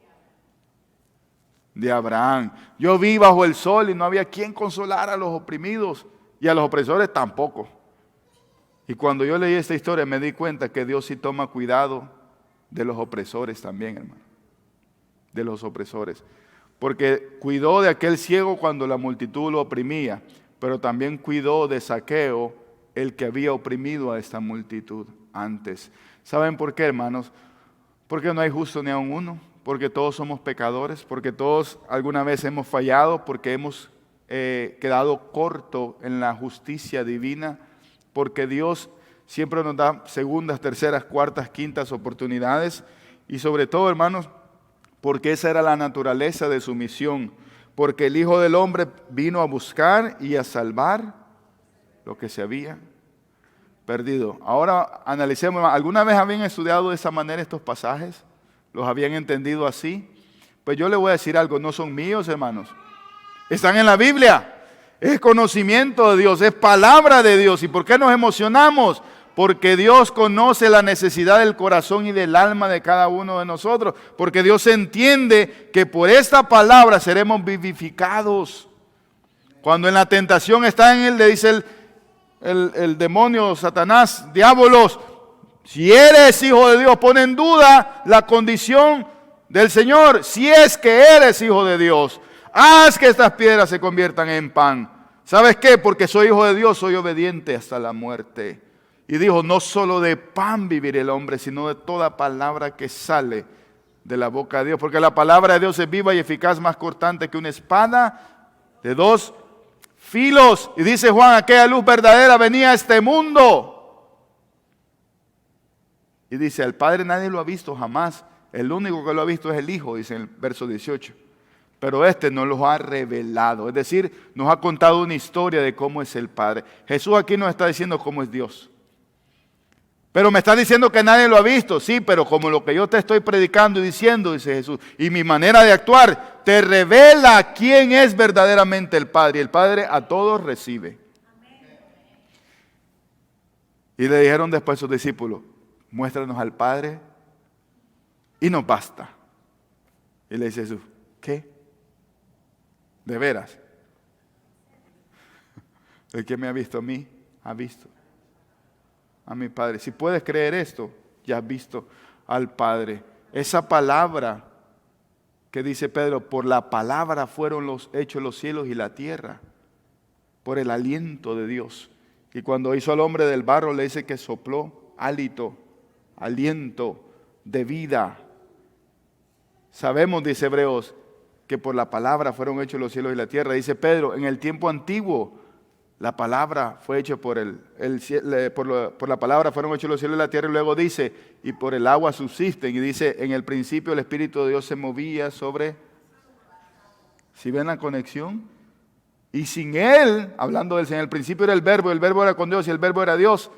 de Abraham. Yo vi bajo el sol y no había quien consolara a los oprimidos y a los opresores tampoco. Y cuando yo leí esta historia me di cuenta que Dios sí toma cuidado de los opresores también, hermano. De los opresores. Porque cuidó de aquel ciego cuando la multitud lo oprimía, pero también cuidó de Zaqueo, el que había oprimido a esta multitud antes. ¿Saben por qué, hermanos? Porque no hay justo ni aun uno, porque todos somos pecadores, porque todos alguna vez hemos fallado, porque hemos quedado corto en la justicia divina, porque Dios siempre nos da segundas, terceras, cuartas, quintas oportunidades, y sobre todo, hermanos, porque esa era la naturaleza de su misión, porque el Hijo del Hombre vino a buscar y a salvar lo que se había perdido. Ahora analicemos, ¿alguna vez habían estudiado de esa manera estos pasajes? ¿Los habían entendido así? Pues yo les voy a decir algo, no son míos, hermanos. Están en la Biblia. Es conocimiento de Dios, es palabra de Dios. ¿Y por qué nos emocionamos? Porque Dios conoce la necesidad del corazón y del alma de cada uno de nosotros. Porque Dios entiende que por esta palabra seremos vivificados. Cuando en la tentación está en él, le dice el demonio, Satanás, diabolos, si eres hijo de Dios, pone en duda la condición del Señor. Si es que eres hijo de Dios, haz que estas piedras se conviertan en pan. ¿Sabes qué? Porque soy hijo de Dios, soy obediente hasta la muerte. Y dijo, no solo de pan vivirá el hombre, sino de toda palabra que sale de la boca de Dios. Porque la palabra de Dios es viva y eficaz, más cortante que una espada de dos filos. Y dice Juan, aquella luz verdadera venía a este mundo. Y dice, al Padre nadie lo ha visto jamás. El único que lo ha visto es el Hijo, dice en el verso 18. Pero este nos lo ha revelado. Es decir, nos ha contado una historia de cómo es el Padre. Jesús aquí nos está diciendo cómo es Dios. Pero me está diciendo que nadie lo ha visto. Sí, pero como lo que yo te estoy predicando y diciendo, dice Jesús, y mi manera de actuar te revela quién es verdaderamente el Padre. Y el Padre a todos recibe. Y le dijeron después sus discípulos, muéstranos al Padre y nos basta. Y le dice Jesús, ¿qué? ¿De veras? El que me ha visto a mí, ha visto a mi Padre. Si puedes creer esto, ya has visto al Padre. Esa palabra que dice Pedro, por la palabra fueron hechos los cielos y la tierra, por el aliento de Dios. Y cuando hizo al hombre del barro, le dice que sopló hálito, aliento de vida. Sabemos, dice Hebreos, que por la palabra fueron hechos los cielos y la tierra. Dice Pedro, en el tiempo antiguo, la palabra fue hecha por la palabra fueron hechos los cielos y la tierra. Y luego dice, y por el agua subsisten. Y dice, en el principio el Espíritu de Dios se movía sobre... ¿Sí ven la conexión? Y sin Él, hablando del Señor, en el principio era el Verbo era con Dios y el Verbo era Dios.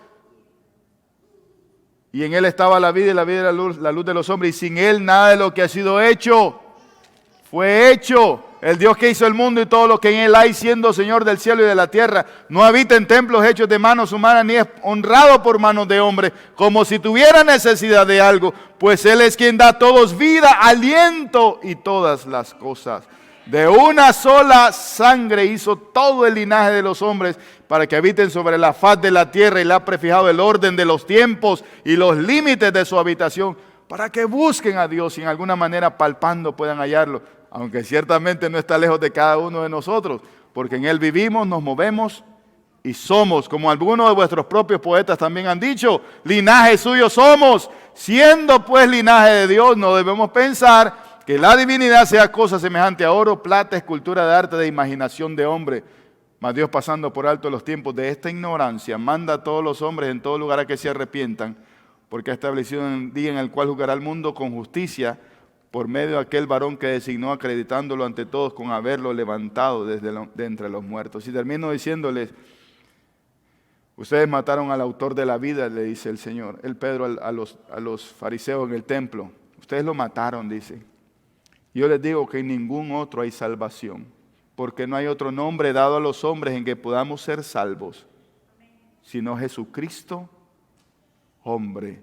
Y en Él estaba la vida y la vida era la luz de los hombres. Y sin Él nada de lo que ha sido hecho fue hecho. El Dios que hizo el mundo y todo lo que en Él hay, siendo Señor del cielo y de la tierra, no habita en templos hechos de manos humanas, ni es honrado por manos de hombres, como si tuviera necesidad de algo, pues Él es quien da a todos vida, aliento y todas las cosas. De una sola sangre hizo todo el linaje de los hombres para que habiten sobre la faz de la tierra, y le ha prefijado el orden de los tiempos y los límites de su habitación, para que busquen a Dios y en alguna manera palpando puedan hallarlo, aunque ciertamente no está lejos de cada uno de nosotros, porque en Él vivimos, nos movemos y somos, como algunos de vuestros propios poetas también han dicho, linaje suyo somos. Siendo pues linaje de Dios, no debemos pensar que la divinidad sea cosa semejante a oro, plata, escultura de arte, de imaginación de hombre. Mas Dios, pasando por alto los tiempos de esta ignorancia, manda a todos los hombres en todo lugar a que se arrepientan, porque ha establecido un día en el cual juzgará al mundo con justicia, por medio de aquel varón que designó, acreditándolo ante todos con haberlo levantado de entre los muertos. Y termino diciéndoles, ustedes mataron al autor de la vida, le dice el Señor, el Pedro a los fariseos en el templo. Ustedes lo mataron, dice. Yo les digo que en ningún otro hay salvación, porque no hay otro nombre dado a los hombres en que podamos ser salvos, sino Jesucristo, hombre.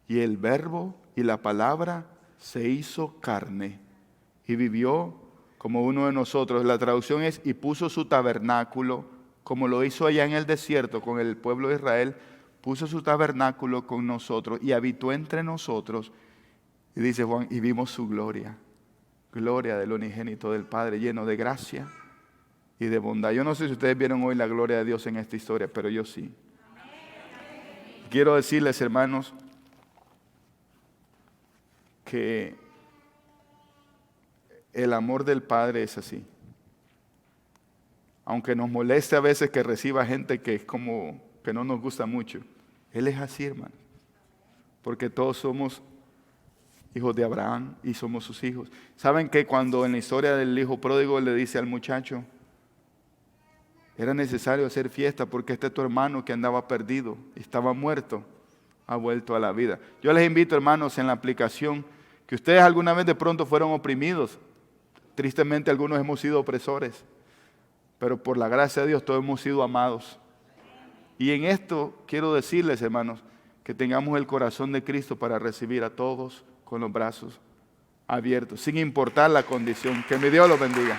Y el Verbo y la palabra se hizo carne y vivió como uno de nosotros. La traducción es, y puso su tabernáculo, como lo hizo allá en el desierto con el pueblo de Israel, puso su tabernáculo con nosotros y habitó entre nosotros. Y dice Juan, y vimos su gloria, gloria del unigénito del Padre, lleno de gracia y de bondad. Yo no sé si ustedes vieron hoy la gloria de Dios en esta historia, pero yo sí. Quiero decirles, hermanos, que el amor del Padre es así. Aunque nos moleste a veces que reciba gente que es como que no nos gusta mucho, Él es así, hermano. Porque todos somos hijos de Abraham y somos sus hijos. ¿Saben que cuando en la historia del hijo pródigo le dice al muchacho, era necesario hacer fiesta porque este tu hermano que andaba perdido, estaba muerto, ha vuelto a la vida? Yo les invito, hermanos, en la aplicación, que ustedes alguna vez de pronto fueron oprimidos. Tristemente algunos hemos sido opresores, pero por la gracia de Dios todos hemos sido amados. Y en esto quiero decirles, hermanos, que tengamos el corazón de Cristo para recibir a todos con los brazos abiertos, sin importar la condición. Que mi Dios los bendiga.